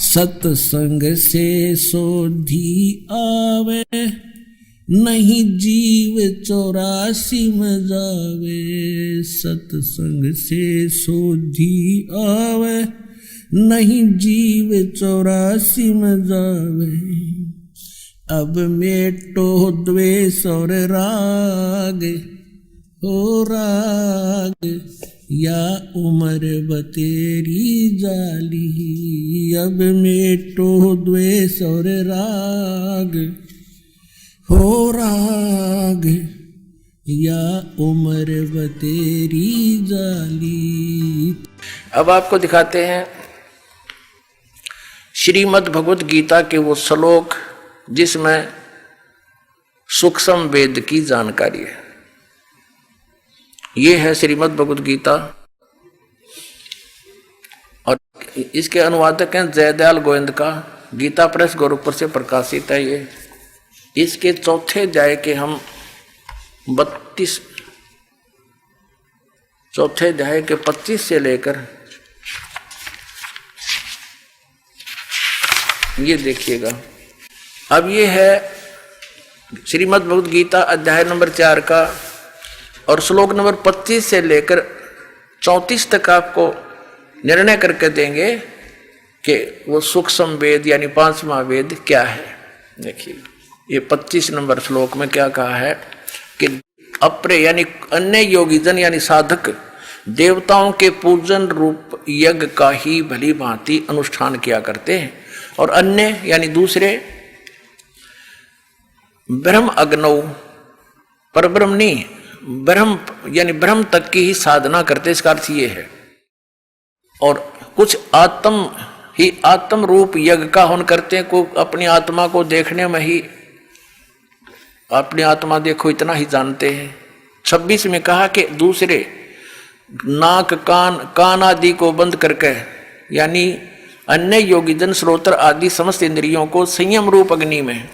सत्संग से सोधी आवे, नहीं जीव 84 में जावे। सत्संग से सोधी आवे, नहीं जीव 84 में जावे। अब मेटो द्वेष और राग, हो राग या उम्र बतेरी जाली। अब मेटो द्वेष और राग, हो राग या उम्र बतेरी जाली। अब आपको दिखाते हैं श्रीमद् भगवत गीता के वो श्लोक जिसमें सूक्ष्म वेद की जानकारी है। ये है श्रीमद् भगवत गीता और इसके अनुवादक हैं जयदयाल गोविंद का, गीता प्रेस गोरखपुर से प्रकाशित है। ये इसके चौथे अध्याय के हम 32 चौथे अध्याय के 25 से लेकर ये देखिएगा। अब ये है श्रीमद् भगवत गीता अध्याय नंबर 4 का और श्लोक नंबर 25 से लेकर 34 तक आपको निर्णय करके देंगे कि वो सूक्ष्म वेद यानी 5वां वेद क्या है। देखिए ये 25 नंबर श्लोक में क्या कहा है कि अपरे यानी अन्य योगीजन यानी साधक देवताओं के पूजन रूप यज्ञ का ही भली भांति अनुष्ठान किया करते हैं और अन्य यानी दूसरे ब्रह्म अग्नौ पर ब्रह्म नहीं, ब्रह्म यानी ब्रह्म तक की ही साधना करते। इसका अर्थ ये है। और कुछ आत्म रूप यज्ञ का हवन करते हैं, को अपनी आत्मा को देखने में ही अपनी आत्मा देखो इतना ही जानते हैं। 26 में कहा कि दूसरे नाक कान आदि को बंद करके यानी अन्य योगीजन श्रोत्र आदि समस्त इंद्रियों को संयम रूप अग्नि में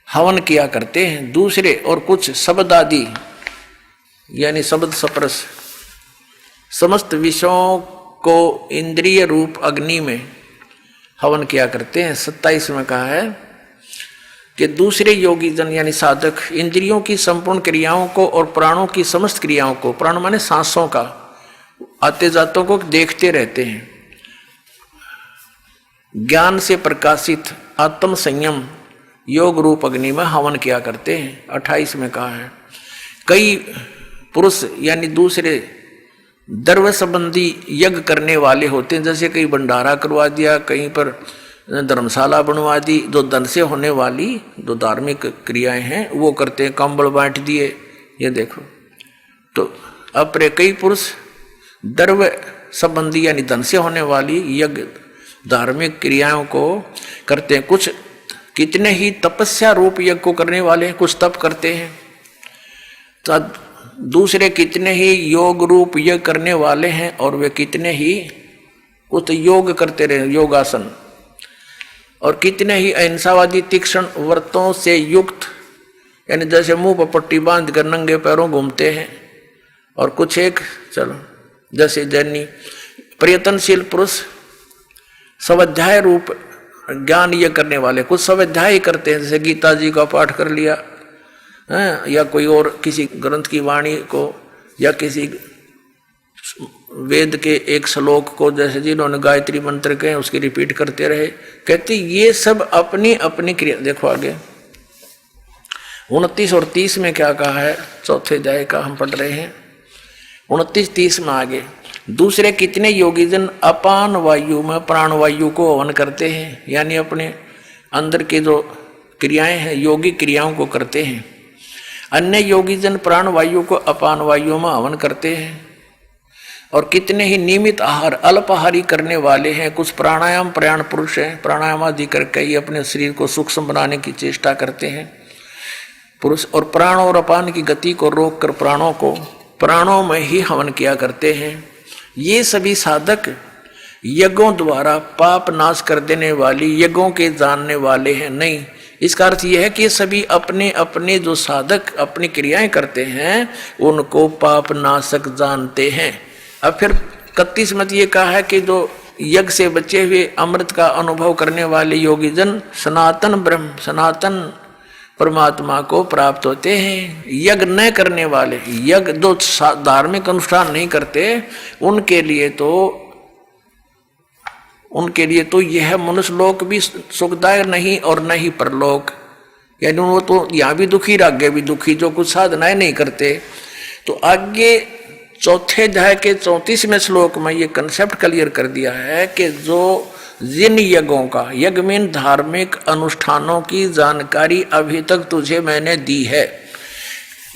हवन किया करते हैं। दूसरे और कुछ शब्द आदि यानी शब्द स्पर्श समस्त विषयों को इंद्रिय रूप अग्नि में हवन किया करते हैं। 27 में कहा है कि दूसरे योगीजन यानी साधक इंद्रियों की संपूर्ण क्रियाओं को और प्राणों की समस्त क्रियाओं को, प्राण माने सांसों का, आते जातों को देखते रहते हैं। ज्ञान से प्रकाशित आत्म संयम योग रूप अग्नि में हवन किया करते हैं। 28 में कहा है कई पुरुष यानी दूसरे द्रव्य संबंधी यज्ञ करने वाले होते हैं, जैसे कहीं भंडारा करवा दिया, कहीं पर धर्मशाला बनवा दी। जो धन से होने वाली जो धार्मिक क्रियाएं हैं वो करते हैं, कंबल बांट दिए, ये देखो। तो अपने कई पुरुष द्रव्य संबंधी यानी धन से होने वाली यज्ञ धार्मिक क्रियाओं को करते हैं। कुछ कितने ही तपस्या रूप यज्ञ को करने वाले हैं, कुछ तप करते हैं। तो दूसरे कितने ही योग रूप यज्ञ करने वाले हैं और वे कितने ही कुछ योग करते रहे, योगासन। और कितने ही अहिंसावादी तीक्ष्ण व्रतों से युक्त यानी जैसे मुंह पर पट्टी बांध कर नंगे पैरों घूमते हैं। और कुछ एक चलो जैसे जैनी प्रयत्नशील पुरुष स्वाध्याय रूप ज्ञान ये करने वाले, कुछ स्वाध्याय करते हैं, जैसे गीता जी का पाठ कर लिया है, या कोई और किसी ग्रंथ की वाणी को या किसी वेद के एक श्लोक को, जैसे जिन्होंने गायत्री मंत्र के उसकी रिपीट करते रहे। कहते ये सब अपनी अपनी क्रिया। देखो आगे 29 और 30 में क्या कहा है, चौथे अध्याय का हम पढ़ रहे हैं। 29-30 में आगे दूसरे कितने योगीजन अपान वायु में प्राण वायु को हवन करते हैं, यानी अपने अंदर के जो क्रियाएं हैं योगी क्रियाओं को करते हैं। अन्य योगीजन प्राण वायु को अपान वायु में हवन करते हैं। और कितने ही नियमित आहार अल्पाहारी करने वाले हैं। कुछ प्राणायाम प्रयाण पुरुष हैं, प्राणायाम आदि करके ही अपने शरीर को सूक्ष्म बनाने की चेष्टा करते हैं पुरुष। और प्राण और अपान की गति को रोककर प्राणों में ही हवन किया करते हैं। ये सभी साधक यज्ञों द्वारा पाप नाश कर देने वाली यज्ञों के जानने वाले हैं नहीं। इसका अर्थ यह है कि सभी अपने अपने जो साधक अपनी क्रियाएं करते हैं उनको पाप नाशक जानते हैं। अब फिर 31 में ये कहा है कि जो यज्ञ से बचे हुए अमृत का अनुभव करने वाले योगी जन सनातन ब्रह्म सनातन परमात्मा को प्राप्त होते हैं। यज्ञ न करने वाले, यज्ञ जो धार्मिक अनुष्ठान नहीं करते, उनके लिए तो यह मनुष्य लोक भी सुखदायक नहीं और न ही परलोक, यानी वो तो यहाँ भी दुखी और आगे भी दुखी, जो कुछ साधनाएं नहीं करते। तो आगे चौथे अध्याय के 34वें श्लोक में ये कंसेप्ट क्लियर कर दिया है कि जो जिन यज्ञों का, यज्ञ में धार्मिक अनुष्ठानों की जानकारी अभी तक तुझे मैंने दी है,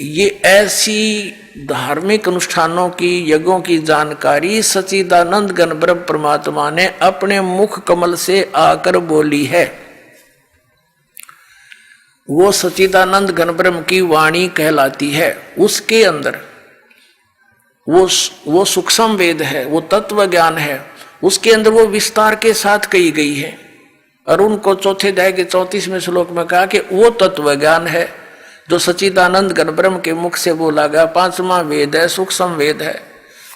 ये ऐसी धार्मिक अनुष्ठानों की, यज्ञों की जानकारी सच्चिदानंद घन ब्रह्म परमात्मा ने अपने मुख कमल से आकर बोली है। वो सच्चिदानंद घन ब्रह्म की वाणी कहलाती है। उसके अंदर वो सूक्ष्म वेद है, वो तत्व ज्ञान है, उसके अंदर वो विस्तार के साथ कही गई है। और उनको चौथे अध्याय के 34वें श्लोक में कहा कि वो तत्व ज्ञान है जो सच्चिदानंद घन ब्रह्म के मुख से बोला गया, 5वां वेद है, सूक्ष्म वेद है।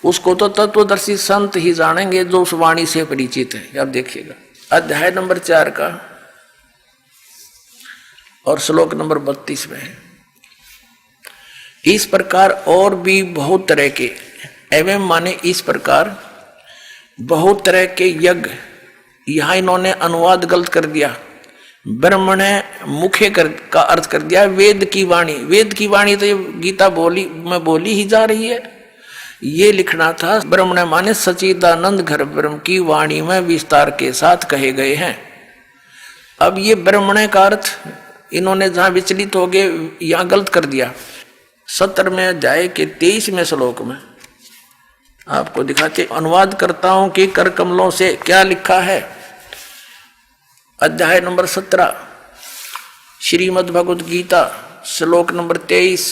उसको तो तत्वदर्शी संत ही जानेंगे जो उस वाणी से परिचित है। अब देखिएगा अध्याय नंबर 4 का और श्लोक नंबर 32 में है। इस प्रकार और भी बहुत तरह के, एवं माने इस प्रकार बहुत तरह के यज्ञ, यहां इन्होंने अनुवाद गलत कर दिया, ब्रह्मण मुखे का अर्थ कर दिया वेद की वाणी। वेद की वाणी तो ये गीता में बोली ही जा रही है। ये लिखना था ब्रह्मण माने सच्चिदानंद घन ब्रह्म की वाणी में विस्तार के साथ कहे गए हैं। अब ये ब्रह्मण का अर्थ इन्होंने जहां विचलित हो गए, यहां गलत कर दिया। 17वें अध्याय के 23वें श्लोक में आपको दिखाते अनुवाद करता हूं कि कर कमलों से क्या लिखा है। अध्याय नंबर 17 श्रीमद् भगवद गीता श्लोक नंबर 23।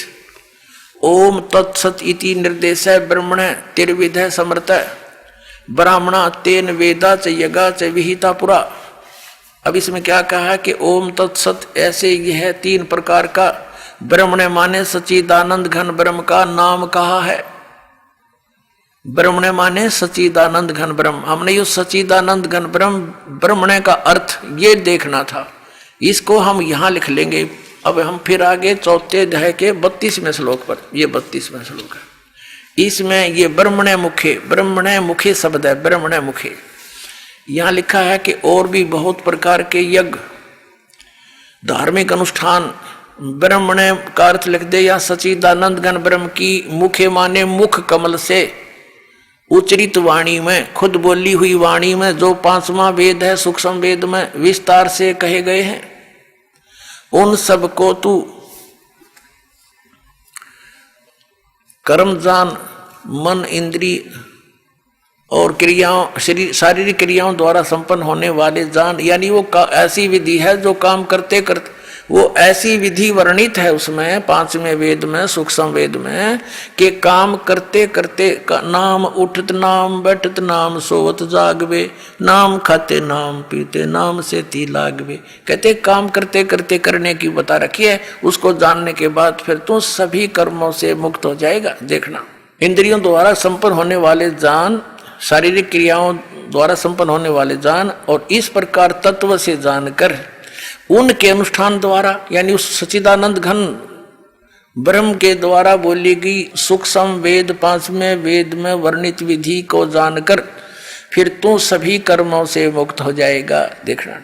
ओम तत्सत इति निर्देश ब्रह्मण तिर्विध समर्थ ब्राह्मणा तेन वेदा च यगा च विहिता पुरा। अब इसमें क्या कहा कि ओम तत्सत, ऐसे यह 3 प्रकार का ब्रह्मण माने सच्चिदानंद घन ब्रह्म का नाम कहा है। ब्रह्मण माने सच्चिदानंद घन ब्रह्म। हमने यो सच्चिदानंद घन ब्रह्मण का अर्थ ये देखना था, इसको हम यहां लिख लेंगे। अब हम फिर आगे चौथे अध्याय के 32वें श्लोक पर, ये 32वां श्लोक है, इसमें ये ब्रह्मण मुखे शब्द है, ब्रह्मण मुखे। यहां लिखा है कि और भी बहुत प्रकार के यज्ञ, धार्मिक अनुष्ठान, ब्रह्मण का अर्थ लिख दे या सच्चिदानंद घन ब्रह्म की मुखे माने मुख कमल से उच्चरित वाणी में, खुद बोली हुई वाणी में, जो 5वां वेद है सूक्ष्म वेद में विस्तार से कहे गए हैं, उन सब को तू कर्म जान, मन इंद्रिय और क्रियाओं, शारीरिक क्रियाओं द्वारा संपन्न होने वाले जान। यानी वो ऐसी विधि है जो काम करते करते, वो ऐसी विधि वर्णित है उसमें 5वें वेद में सूक्ष्म वेद में कि काम करते करते नाम उठत नाम बैठत नाम सोवत जागवे, नाम खाते नाम पीते नाम से ती लागवे। कहते काम करते करते करने की बता रखी है। उसको जानने के बाद फिर तो सभी कर्मों से मुक्त हो जाएगा। देखना, इंद्रियों द्वारा संपन्न होने वाले जान, शारीरिक क्रियाओं द्वारा संपन्न होने वाले जान, और इस प्रकार तत्व से जानकर उनके अनुष्ठान द्वारा, यानी उस सच्चिदानंद घन ब्रह्म के द्वारा बोली गई सूक्ष्म वेद 5वें वेद में वर्णित विधि को जानकर फिर तू सभी कर्मों से मुक्त हो जाएगा। देखना,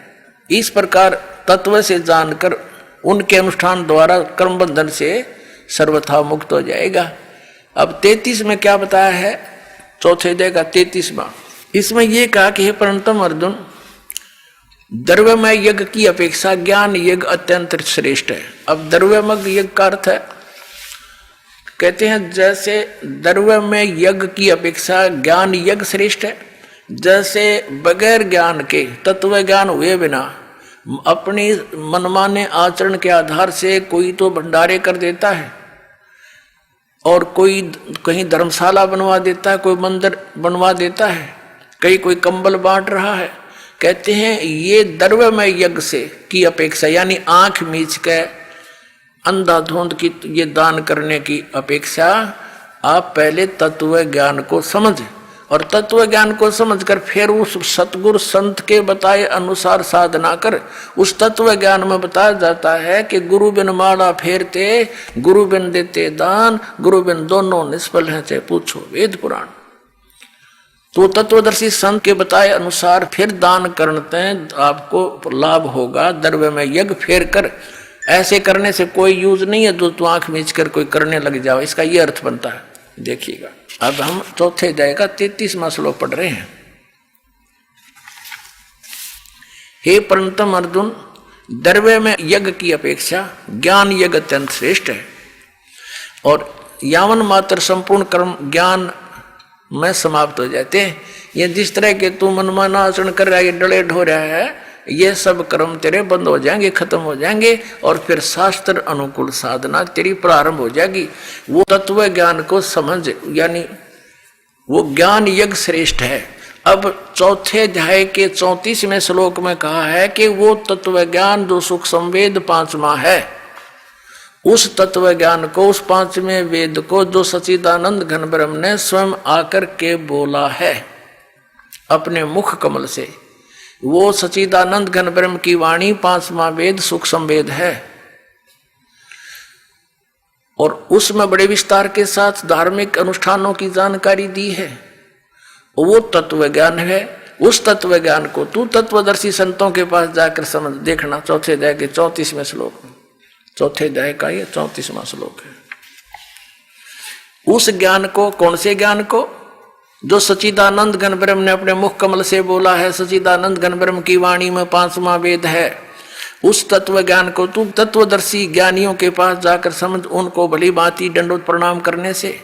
इस प्रकार तत्व से जानकर उनके अनुष्ठान द्वारा कर्म बंधन से सर्वथा मुक्त हो जाएगा। अब 33 में क्या बताया है, चौथे अध्याय का 33वां, इसमें यह कहा कि हे परंतम अर्जुन, द्रव्यमय यज्ञ की अपेक्षा ज्ञान यज्ञ अत्यंत श्रेष्ठ है। अब द्रव्यमय यज्ञ का अर्थ है, कहते हैं जैसे द्रव्यमय यज्ञ की अपेक्षा ज्ञान यज्ञ श्रेष्ठ है, जैसे बगैर ज्ञान के, तत्व ज्ञान हुए बिना अपनी मनमाने आचरण के आधार से कोई तो भंडारे कर देता है और कोई कहीं धर्मशाला बनवा देता है, कोई मंदिर बनवा देता है, कहीं कोई कंबल बांट रहा है। कहते हैं ये द्रव्यमय यज्ञ से की अपेक्षा, यानी आंख मीच के अंधाधुंध की ये दान करने की अपेक्षा आप पहले तत्व ज्ञान को समझ और तत्व ज्ञान को समझकर फिर उस सतगुरु संत के बताए अनुसार साधना कर उस तत्व ज्ञान में बताया जाता है कि गुरु बिन माला फेरते, गुरु बिन देते दान, गुरु बिन दोनों निष्फल हैं, चाहे पूछो वेद पुराण। तो तत्वदर्शी संत के बताए अनुसार फिर दान करते हैं, आपको लाभ होगा। द्रव्य में यज्ञ फेर कर, ऐसे करने से कोई यूज नहीं है जो तू आंख मीच कर कोई करने लग जाओ, इसका ये अर्थ बनता है। देखिएगा अब हम चौथे अध्याय का 33वां श्लोक पढ़ रहे हैं। हे परंतम अर्जुन, द्रव्य में यज्ञ की अपेक्षा ज्ञान यज्ञ अत्यंत श्रेष्ठ है और यावन मात्र संपूर्ण कर्म ज्ञान में समाप्त हो जाते हैं। ये जिस तरह के तू मनमाना आचरण कर रहा है, ये डले ढो रहा है, ये सब कर्म तेरे बंद हो जाएंगे, खत्म हो जाएंगे और फिर शास्त्र अनुकूल साधना तेरी प्रारंभ हो जाएगी। वो तत्व ज्ञान को समझ, यानी वो ज्ञान यज्ञ श्रेष्ठ है। अब चौथे अध्याय के 34वें श्लोक में कहा है कि वो तत्व ज्ञान जो सुख संवेद 5वां है, उस तत्व ज्ञान को, उस 5वें वेद को जो सच्चिदानंद घन ब्रह्म ने स्वयं आकर के बोला है अपने मुख कमल से, वो सच्चिदानंद घन ब्रह्म की वाणी 5वां वेद सुख संवेद है और उसमें बड़े विस्तार के साथ धार्मिक अनुष्ठानों की जानकारी दी है। वो तत्व ज्ञान है। उस तत्व ज्ञान को तू तत्वदर्शी संतों के पास जाकर समझ देखना। चौथे अध्याय के 34वें श्लोक, चौथे अध्याय का ये 34वां श्लोक है। उस ज्ञान को, कौन से ज्ञान को? जो सच्चिदानंद घन ब्रह्म ने अपने मुख कमल से बोला है, सच्चिदानंद घन ब्रह्म की वाणी में 5वां वेद है। उस तत्व ज्ञान को तू तत्वदर्शी ज्ञानियों के पास जाकर समझ, उनको भली भांति दंडवत प्रणाम करने से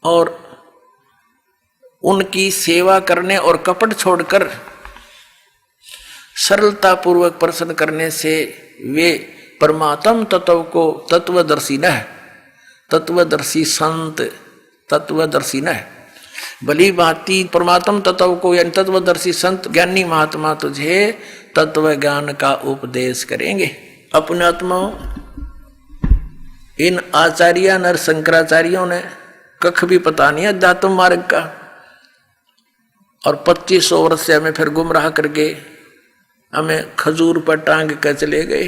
और उनकी सेवा करने और कपट छोड़कर सरलता पूर्वक प्रसन्न करने से वे परमात्म तत्व को तत्वदर्शी न, तत्वदर्शी संत तत्वदर्शी न, भली भांति परमात्म तत्व को यानी तत्वदर्शी संत ज्ञानी महात्मा तुझे तत्व ज्ञान का उपदेश करेंगे। अपने आत्माओं, इन आचार्य नर शंकराचार्यों ने कख भी पता नहीं अध्यात्म मार्ग का और 2500 वर्ष से हमें फिर गुमराह करके हमें खजूर पर टांग कर चले गए।